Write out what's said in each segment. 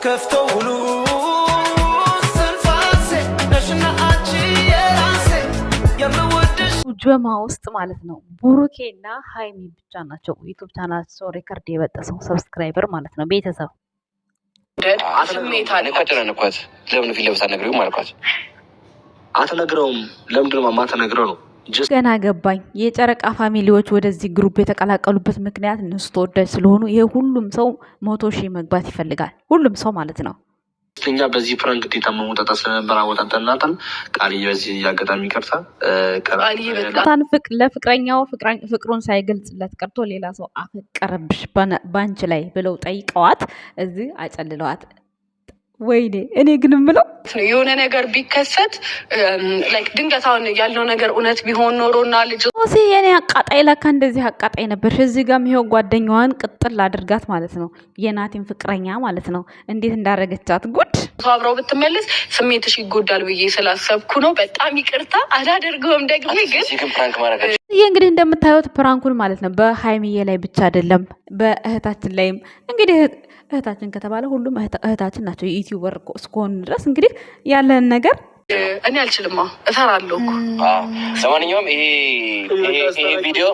ሳከፍተው ሁሉ ስንፋሴ ነሽና አንቺ የራሴ የምወድሽ ጀማ ውስጥ ማለት ነው ቡሩኬና ሃይሚ ብቻ ናቸው ዩቲዩብ ቻናላቸው ሪከርድ የበጠሰው ሰብስክራይበር ማለት ነው። ቤተሰብ አትነግሯት። ለምን ፊት ለብሳ ነግሪው ማልኳት አትነግረውም። ለምንድን ነው ማትነግረው ነው? ገና ገባኝ። የጨረቃ ፋሚሊዎች ወደዚህ ግሩፕ የተቀላቀሉበት ምክንያት እነሱ ተወዳጅ ስለሆኑ ይሄ ሁሉም ሰው 100,000 መግባት ይፈልጋል። ሁሉም ሰው ማለት ነው። እኛ በዚህ ፕራንክ ግዴታ መውጣት ስለነበር አወጣጠናታል። ቃልዬ በዚህ አጋጣሚ ይቅርታ ለፍቅረኛው ፍቅሩን ሳይገልጽለት ቀርቶ ሌላ ሰው አፈቀረብሽ ባንች ላይ ብለው ጠይቀዋት እዚህ አጨልለዋት። ወይኔ እኔ ግን ምለው የሆነ ነገር ቢከሰት ላይክ ድንገት አሁን ያለው ነገር እውነት ቢሆን ኖሮና ልጅ ኦሲ የኔ አቃጣይ ለካ እንደዚህ አቃጣይ ነበርሽ። እዚህ ጋርም ይሄው ጓደኛዋን ቅጥል አድርጋት ማለት ነው። የናቲን ፍቅረኛ ማለት ነው። እንዴት እንዳረገቻት ጉድ። አብረው ብትመለስ ስሜትሽ ይጎዳል ብዬ ስላሰብኩ ነው። በጣም ይቅርታ አላደርገውም። ደግሞ ግን ፕራንክ ማድረግ ይሄ እንግዲህ እንደምታዩት ፕራንኩን ማለት ነው በሃይሚዬ ላይ ብቻ አይደለም በእህታችን ላይም እንግዲህ እህታችን ከተባለ ሁሉም እህታችን ናቸው። የዩቲዩበር እስከሆኑ ድረስ እንግዲህ ያለን ነገር እኔ አልችልም፣ እፈራለሁ። ለማንኛውም ይሄ ቪዲዮ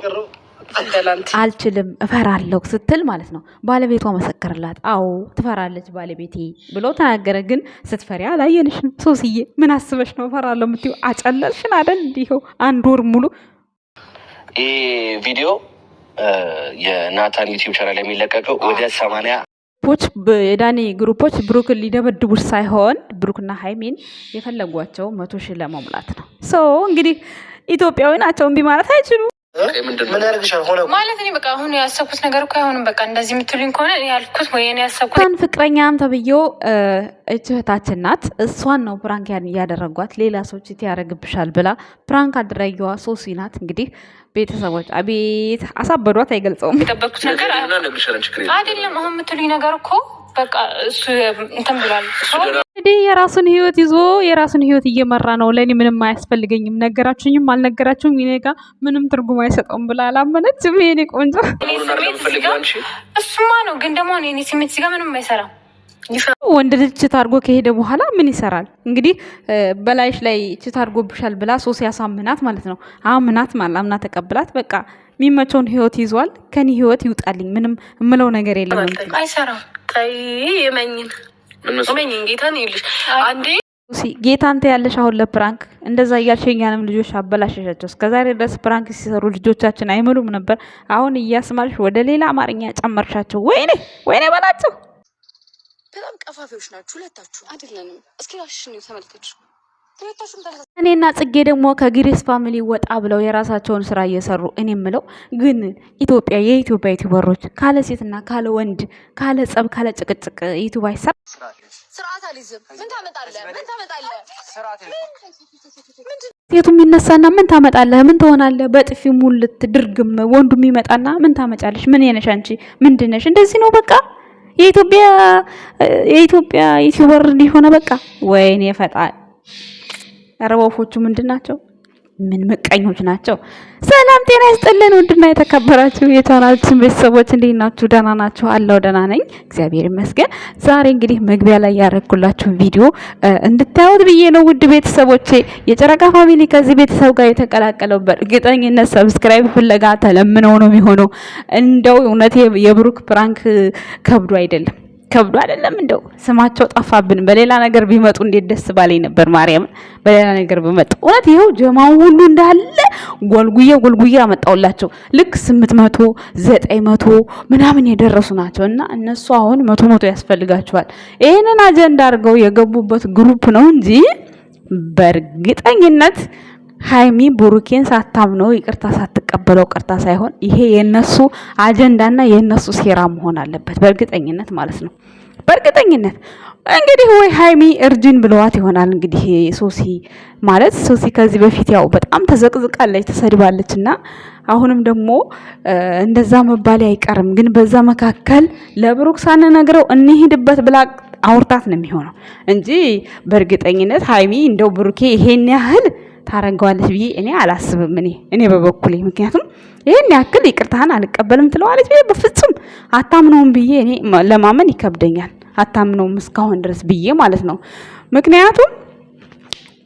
አልችልም እፈራለሁ ስትል ማለት ነው ባለቤቷ መሰከርላት። አዎ ትፈራለች ባለቤቴ ብሎ ተናገረ። ግን ስትፈሪ አላየንሽም። ሶስዬ ምን አስበሽ ነው እፈራለሁ የምትይው? አጨለልሽን አይደል? እንዲሁ 1 ወር ሙሉ ይሄ ቪዲዮ የናታን ዩቲዩብ ቻናል የሚለቀቀው ወደ 80 የዳኒ ግሩፖች ብሩክን ሊደበድቡት ሳይሆን ብሩክና ሃይሚን የፈለጓቸው 100,000 ለመሙላት ነው። እንግዲህ ኢትዮጵያዊ ናቸው፣ እምቢ ማለት አይችሉም። ማለት እኔ በቃ አሁን ያሰብኩት ነገር እኮ አይሆንም። በቃ እንደዚህ የምትሉኝ ከሆነ ያልኩት ወይ እኔ ያሰብኩት ፍቅረኛም ተብዬው እህታችን ናት። እሷን ነው ፕራንክ ያደረጓት። ሌላ ሰዎች ያደርግብሻል ብላ ፕራንክ አድራጊዋ ሶሲ ናት። እንግዲህ ቤተሰቦች አቤት አሳበዷት፣ አይገልጸውም። የጠበቅኩት ነገር አይደለም። አሁን የምትሉኝ ነገር እኮ በቃ እሱ እንትን ብሏል። እንግዲህ የራሱን ህይወት ይዞ የራሱን ህይወት እየመራ ነው። ለእኔ ምንም አያስፈልገኝም፣ ነገራችሁኝም አልነገራችሁም እኔ ጋ ምንም ትርጉም አይሰጠውም ብላ አላመነችም። የኔ ቆንጆ እሱማ ነው። ግን ደግሞ እኔ ስሜት ሲጋ ምንም አይሰራም። ወንድ ልጅ ችት አድርጎ ከሄደ በኋላ ምን ይሰራል? እንግዲህ በላይሽ ላይ ችት አድርጎብሻል ብላ ሶስ ያሳምናት ማለት ነው። አምናት አምና ተቀብላት በቃ የሚመቸውን ህይወት ይዟል። ከኔ ህይወት ይውጣልኝ፣ ምንም እምለው ነገር የለም። አይሰራም። ታይ የመኝን ጌታን ይልሽ አንዴ ጌታ አንተ ያለሽ አሁን ለፕራንክ እንደዛ እያልሸኛንም ልጆች አበላሸሻቸው። እስከዛሬ ድረስ ፕራንክ ሲሰሩ ልጆቻችን አይምሉም ነበር። አሁን እያስማልሽ ወደ ሌላ አማርኛ ጨመርሻቸው። ወይኔ በላቸው። በጣም ቀፋፊዎች ናችሁ ሁለታችሁ። አይደለንም። እስኪ ራስሽን ተመልከች። እኔና ጽጌ ደግሞ ከግሬስ ፋሚሊ ወጣ ብለው የራሳቸውን ስራ እየሰሩ እኔ የምለው ግን የኢትዮጵያ ዩቲዩበሮች ካለ ሴትና ካለ ወንድ ካለ ጸብ ካለ ጭቅጭቅ ዩቲዩብ አይሰራ። ስርዓት አልይዝም። ምን ታመጣለህ? ሴቱ የሚነሳና ምን ታመጣለህ? ምን ትሆናለህ? በጥፊ ሙልት ድርግም ወንዱ የሚመጣና ምን ታመጫለሽ? ምን የነሽ አንቺ? ምንድነሽ? እንደዚህ ነው በቃ የኢትዮጵያ ዩቲዩበር እንዲሆነ በቃ ወይኔ ፈጣሪ። አረቦፎቹ ምንድን ናቸው? ምን ምቀኞች ናቸው? ሰላም ጤና ይስጥልን። ውድና የተከበራችሁ የቻናላችን ቤተሰቦች እንዴት ናችሁ? ደህና ናችሁ? አለው ደህና ነኝ እግዚአብሔር ይመስገን። ዛሬ እንግዲህ መግቢያ ላይ ያደረኩላችሁ ቪዲዮ እንድታዩት ብዬ ነው። ውድ ቤተሰቦቼ የጨረቃ ፋሚሊ ከዚህ ቤተሰብ ጋር የተቀላቀለው በእርግጠኝነት ሰብስክራይብ ፍለጋ ተለምነው ነው የሚሆነው። እንደው እውነቴ የብሩክ ፕራንክ ከብዶ አይደለም እንደው ስማቸው ጠፋብን። በሌላ ነገር ቢመጡ እንዴት ደስ ባለኝ ነበር። ማርያም በሌላ ነገር ቢመጡ እውነት ይሄው ጀማው ሁሉ እንዳለ ጎልጉዬ አመጣውላቸው። ልክ 800 900 ምናምን የደረሱ ናቸው እና እነሱ አሁን 100 ያስፈልጋቸዋል። ይሄንን አጀንዳ አድርገው የገቡበት ግሩፕ ነው እንጂ በእርግጠኝነት ሃይሚ ቡሩኬን ሳታምነው ይቅርታ ሳትቀበለው ቅርታ ሳይሆን ይሄ የነሱ አጀንዳና የነሱ ሴራ መሆን አለበት። በእርግጠኝነት ማለት ነው። በእርግጠኝነት እንግዲህ ወይ ሃይሚ እርጅን ብለዋት ይሆናል። እንግዲህ ሶሲ ከዚህ በፊት ያው በጣም ተዘቅዝቃለች፣ ተሰድባለችና አሁንም ደግሞ እንደዛ መባል አይቀርም። ግን በዛ መካከል ለብሩክ ሳንነግረው እንሂድበት ብላ አውርታት ነው የሚሆነው እንጂ በእርግጠኝነት ሃይሚ እንደው ብሩኬ ይሄን ያህል ታረገዋለች ብዬ እኔ አላስብም። እኔ በበኩሌ ምክንያቱም ይሄን ያክል ይቅርታህን አልቀበልም ትለዋለች ብዬ በፍጹም አታምነውም ብዬ እኔ ለማመን ይከብደኛል። አታምነውም እስካሁን ድረስ ብዬ ማለት ነው። ምክንያቱም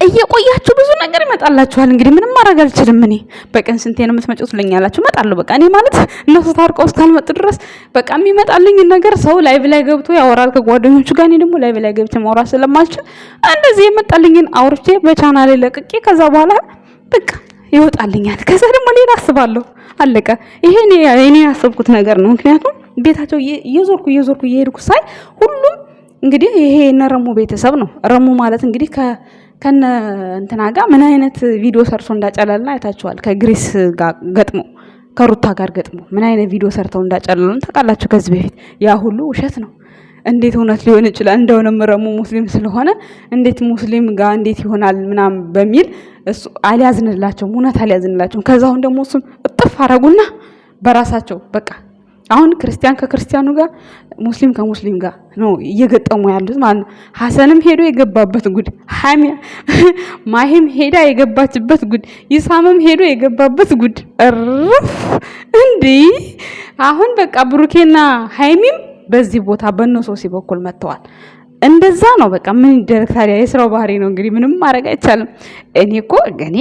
እየቆያችሁ ብዙ ነገር ይመጣላችኋል። እንግዲህ ምንም ማድረግ አልችልም። እኔ በቀን ስንቴ ነው የምትመጪው ትለኛላችሁ። እመጣለሁ በቃ እኔ ማለት እነሱ ታርቀው እስካልመጡ ድረስ በቃ የሚመጣልኝ ነገር ሰው ላይቭ ላይ ገብቶ ያወራል ከጓደኞቹ ጋር። እኔ ደግሞ ላይቭ ላይ ገብቼ ማውራት ስለማልችል እንደዚህ የመጣልኝን አውርቼ በቻናሌ ለቅቄ ከዛ በኋላ በቃ ይወጣልኛል። ከዛ ደግሞ ሌላ አስባለሁ። አለቀ። ይሄ እኔ ያሰብኩት ነገር ነው። ምክንያቱም ቤታቸው እየዞርኩ እየሄድኩ ሳይ ሁሉም እንግዲህ ይሄ የነረሙ ቤተሰብ ነው። ረሙ ማለት እንግዲህ ከነ እንትና ጋር ምን አይነት ቪዲዮ ሰርቶ እንዳጨለልና አይታችኋል። ከግሬስ ጋር ገጥሞ ከሩታ ጋር ገጥሞ ምን አይነት ቪዲዮ ሰርተው እንዳጨለሉን ታውቃላችሁ። ከዚህ በፊት ያ ሁሉ ውሸት ነው። እንዴት እውነት ሊሆን ይችላል? እንደውም ረሙ ሙስሊም ስለሆነ እንዴት ሙስሊም ጋር እንዴት ይሆናል ምናምን በሚል እሱ አልያዝንላቸውም፣ እውነት አልያዝንላቸውም። ከዛውን ደግሞ እሱን እጥፍ አረጉና በራሳቸው በቃ አሁን ክርስቲያን ከክርስቲያኑ ጋር ሙስሊም ከሙስሊም ጋር ነው እየገጠሙ ያሉት ማለት ነው። ሐሰንም ሄዶ የገባበት ጉድ፣ ማሂም ሄዳ የገባችበት ጉድ፣ ይሳምም ሄዶ የገባበት ጉድ እርፍ እንዴ! አሁን በቃ ብሩኬና ሃይሚም በዚህ ቦታ በነሶሲ በኩል መጥተዋል። እንደዛ ነው በቃ ምን ይደረግ ታዲያ? የስራው ባህሪ ነው እንግዲህ ምንም ማድረግ አይቻልም። እኔ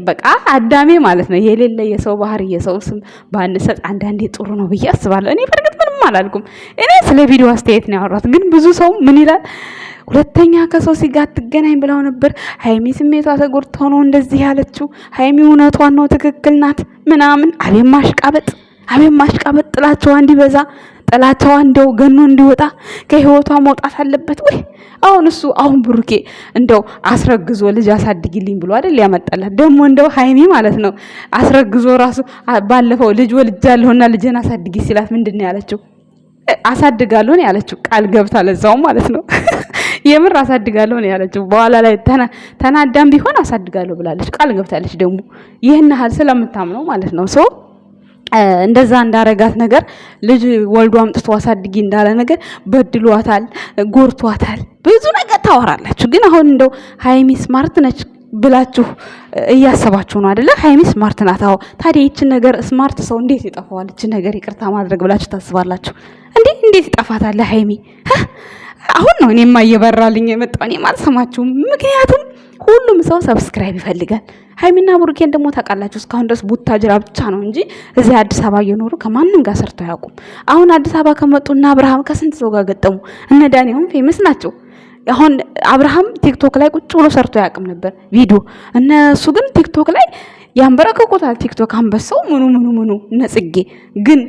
በቃ አዳሜ ማለት ነው የሌለ የሰው ባህሪ የሰው ስም ባንሰጥ አንዳንዴ ጥሩ ነው ብዬ አስባለሁ። እኔ በርግጥ ምንም አላልኩም። እኔ ስለ ቪዲዮ አስተያየት ነው ያወራሁት። ግን ብዙ ሰው ምን ይላል? ሁለተኛ ከሶሲ ጋር ትገናኝ ብለው ነበር። ሃይሚ ስሜቷ ተጎድቶ ነው እንደዚህ ያለችው። ሃይሚ እውነቷን ነው፣ ትክክል ናት ምናምን። አቤት ማሽቃበጥ ጥላቸዋ እንዲበዛ ጥላቸዋ እንደው ገኖ እንዲወጣ ከህይወቷ መውጣት አለበት ወይ? አሁን ብሩኬ እንደው አስረግዞ ልጅ አሳድጊልኝ ብሎ አይደል ያመጣላት። ደግሞ እንደው ሃይሚ ማለት ነው አስረግዞ ራሱ ባለፈው ልጅ ወልጃለሁና ልጅን አሳድጊ ሲላት ምንድን ነው ያለችው? አሳድጋለሁ ነው ያለችው። ቃል ገብታ ለዛው ማለት ነው የምር አሳድጋለሁ ነው ያለችው። በኋላ ላይ ተናዳም ቢሆን አሳድጋለሁ ብላለች፣ ቃል ገብታለች። ደግሞ ይህን ያህል ስለምታምነው ማለት ነው ሰው እንደዛ እንዳረጋት ነገር ልጅ ወልዶ አምጥቶ አሳድጊ እንዳለ ነገር በድሏታል፣ ጎርቷታል፣ ብዙ ነገር ታወራላችሁ። ግን አሁን እንደው ሃይሚ ስማርት ነች ብላችሁ እያሰባችሁ ነው አይደለ? ሃይሚ ስማርት ናት። አዎ ታዲያ ይችን ነገር ስማርት ሰው እንዴት ይጠፋዋል? ይችን ነገር ይቅርታ ማድረግ ብላችሁ ታስባላችሁ እንዴ? እንዴት ይጠፋታል ሃይሚ? አሁን ነው እኔማ እየበራልኝ የመጣው። እኔማ አልሰማችሁም። ምክንያቱም ሁሉም ሰው ሰብስክራይብ ይፈልጋል። ሃይሚና ብሩኬን ደግሞ ታውቃላችሁ እስካሁን ድረስ ቡታጅራ ብቻ ነው እንጂ እዚህ አዲስ አበባ እየኖሩ ከማንም ጋር ሰርተው አያውቁም። አሁን አዲስ አበባ ከመጡና አብርሃም ከስንት ሰው ጋር ገጠሙ። እነ ዳኒውን ፌመስ ናቸው። አሁን አብርሃም ቲክቶክ ላይ ቁጭ ብሎ ሰርቶ አያውቅም ነበር ቪዲዮ። እነሱ ግን ቲክቶክ ላይ ያንበረከቁታል። ቲክቶክ አንበሳው ምኑ ነጽጌ ግን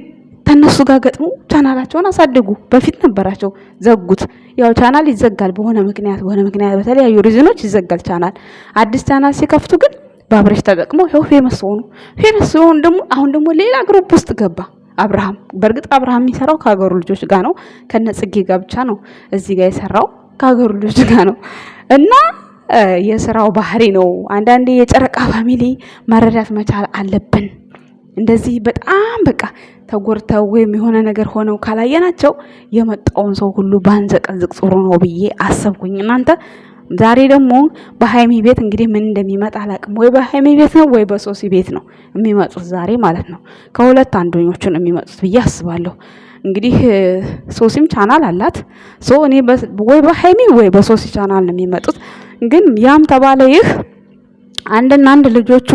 ተነሱ ጋር ገጥሙ ቻናላቸውን አሳደጉ። በፊት ነበራቸው ዘጉት። ያው ቻናል ይዘጋል በሆነ ምክንያት በተለያዩ ሪዝኖች ይዘጋል ቻናል። አዲስ ቻናል ሲከፍቱ ግን በአብሬሽ ተጠቅመው ይኸው ፌመስ ሆኑ። ፌመስ ሆኑ ደግሞ አሁን ደግሞ ሌላ ግሩፕ ውስጥ ገባ አብርሃም። በእርግጥ አብርሃም የሚሰራው ከሀገሩ ልጆች ጋር ነው፣ ከነጽጌ ጋር ብቻ ነው እዚህ ጋር የሰራው ከሀገሩ ልጆች ጋር ነው። እና የስራው ባህሪ ነው። አንዳንዴ የጨረቃ ፋሚሊ መረዳት መቻል አለብን። እንደዚህ በጣም በቃ ተጎርተው ወይም የሆነ ነገር ሆነው ካላየናቸው የመጣውን ሰው ሁሉ ባንዘቀዝቅ ጥሩ ነው ብዬ አሰብኩኝ። እናንተ ዛሬ ደግሞ በሃይሚ ቤት እንግዲህ ምን እንደሚመጣ አላውቅም። ወይ በሃይሚ ቤት ነው ወይ በሶሲ ቤት ነው የሚመጡት ዛሬ ማለት ነው። ከሁለት አንደኞቹን የሚመጡት ብዬ አስባለሁ። እንግዲህ ሶሲም ቻናል አላት። እኔ ወይ በሃይሚ ወይ በሶሲ ቻናል ነው የሚመጡት። ግን ያም ተባለ ይህ አንድና አንድ ልጆቹ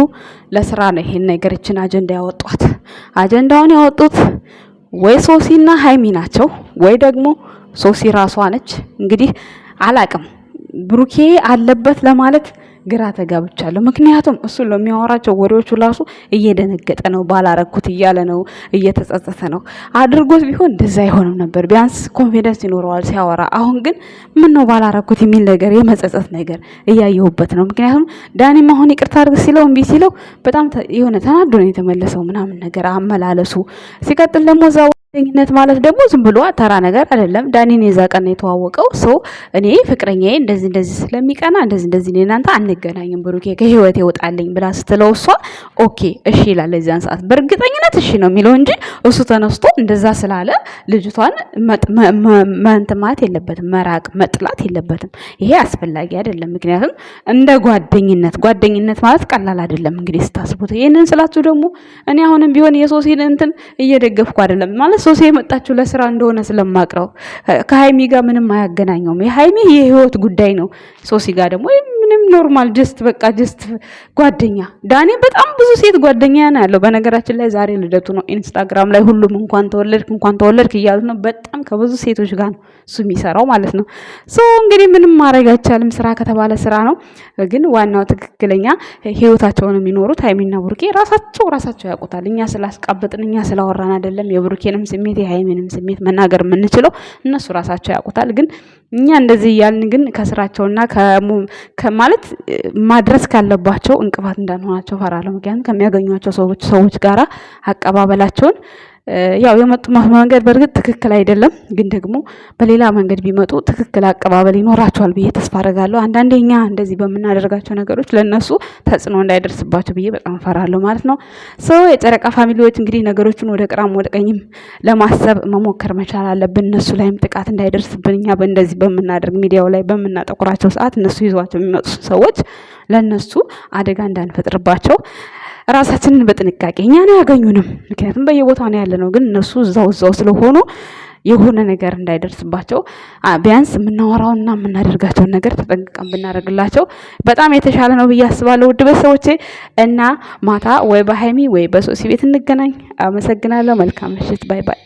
ለስራ ነው ይሄን ነገርችን አጀንዳ ያወጧት። አጀንዳውን ያወጡት ወይ ሶሲና ሃይሚ ናቸው ወይ ደግሞ ሶሲ ራሷ ነች። እንግዲህ አላቅም ብሩኬ አለበት ለማለት ግራ ተጋብቻለሁ። ምክንያቱም እሱ ለሚያወራቸው ወሬዎቹ ራሱ እየደነገጠ ነው። ባላረኩት እያለ ነው፣ እየተጸጸተ ነው። አድርጎት ቢሆን እንደዛ አይሆንም ነበር። ቢያንስ ኮንፊደንስ ይኖረዋል ሲያወራ። አሁን ግን ምን ነው ባላረኩት የሚል ነገር የመጸጸት ነገር እያየሁበት ነው። ምክንያቱም ዳኒም አሁን ይቅርታ አድርግ ሲለው እምቢ ሲለው በጣም የሆነ ተናዶ ነው የተመለሰው ምናምን ነገር አመላለሱ። ሲቀጥል ደግሞ ጓደኝነት ማለት ደግሞ ዝም ብሎ ተራ ነገር አይደለም። ዳኒን የዛ ቀን የተዋወቀው ሰው እኔ ፍቅረኛዬ እንደዚህ ስለሚቀና እንደዚህ እናንተ አንገናኝም ብሩኬ ከህይወት ይወጣልኝ ብላ ስትለው እሷ ኦኬ እሺ ይላል። ለዚያን ሰዓት በእርግጠኝነት እሺ ነው የሚለው እንጂ እሱ ተነስቶ እንደዛ ስላለ ልጅቷን መንትማት የለበትም፣ መራቅ መጥላት የለበትም። ይሄ አስፈላጊ አይደለም። ምክንያቱም እንደ ጓደኝነት ማለት ቀላል አይደለም። እንግዲህ ስታስቡት ይሄንን ስላችሁ ደግሞ እኔ አሁንም ቢሆን የሶሲን እንትን እየደገፍኩ አይደለም ማለት ሶሲ የመጣችው ለስራ እንደሆነ ስለማቅረው ከሃይሚ ጋር ምንም አያገናኘውም። የሃይሚ የህይወት ጉዳይ ነው። ሶሲ ጋር ደግሞ ምንም ኖርማል ጀስት ጓደኛ። ዳኒ በጣም ብዙ ሴት ጓደኛ ነው ያለው። በነገራችን ላይ ዛሬ ልደቱ ነው። ኢንስታግራም ላይ ሁሉም እንኳን ተወለድክ እያሉ ነው። በጣም ከብዙ ሴቶች ጋር ነው እሱ የሚሰራው ማለት ነው። እንግዲህ ምንም ማድረግ አይቻልም። ስራ ከተባለ ስራ ነው። ግን ዋናው ትክክለኛ ህይወታቸውን የሚኖሩት ሃይሚና ብሩኬ ራሳቸው ያውቁታል። እኛ ስላስቃበጥን እኛ ስላወራን አይደለም የብሩኬንም ስሜት የሃይሚንም ስሜት መናገር የምንችለው እነሱ ራሳቸው ያውቁታል። ግን እኛ እንደዚህ እያልን ግን ከስራቸውና ማለት ማድረስ ካለባቸው እንቅፋት እንዳንሆናቸው ፈራለሁ። ምክንያቱም ከሚያገኟቸው ሰዎች ጋራ አቀባበላቸውን ያው የመጡ መንገድ በእርግጥ ትክክል አይደለም። ግን ደግሞ በሌላ መንገድ ቢመጡ ትክክል አቀባበል ይኖራቸዋል ብዬ ተስፋ አደርጋለሁ። አንዳንዴ እኛ እንደዚህ በምናደርጋቸው ነገሮች ለነሱ ተጽዕኖ እንዳይደርስባቸው ብዬ በጣም ፈራለሁ ማለት ነው። የጨረቃ ፋሚሊዎች እንግዲህ ነገሮችን ወደ ግራም ወደ ቀኝም ለማሰብ መሞከር መቻል አለብን። እነሱ ላይም ጥቃት እንዳይደርስብን እኛ በእንደዚህ በምናደርግ ሚዲያው ላይ በምናጠቁራቸው ሰዓት እነሱ ይዟቸው የሚመጡ ሰዎች ለነሱ አደጋ እንዳንፈጥርባቸው ራሳችንን በጥንቃቄ እኛን አያገኙንም። ምክንያቱም በየቦታው ነው ያለነው። ግን እነሱ እዛው ስለሆኑ የሆነ ነገር እንዳይደርስባቸው ቢያንስ የምናወራውና የምናደርጋቸውን ነገር ተጠንቅቀን ብናደርግላቸው በጣም የተሻለ ነው ብዬ አስባለሁ። ውድ ቤተሰቦቼ እና ማታ ወይ በሃይሚ ወይ በሶሲ ቤት እንገናኝ። አመሰግናለሁ። መልካም ምሽት። ባይ ባይ።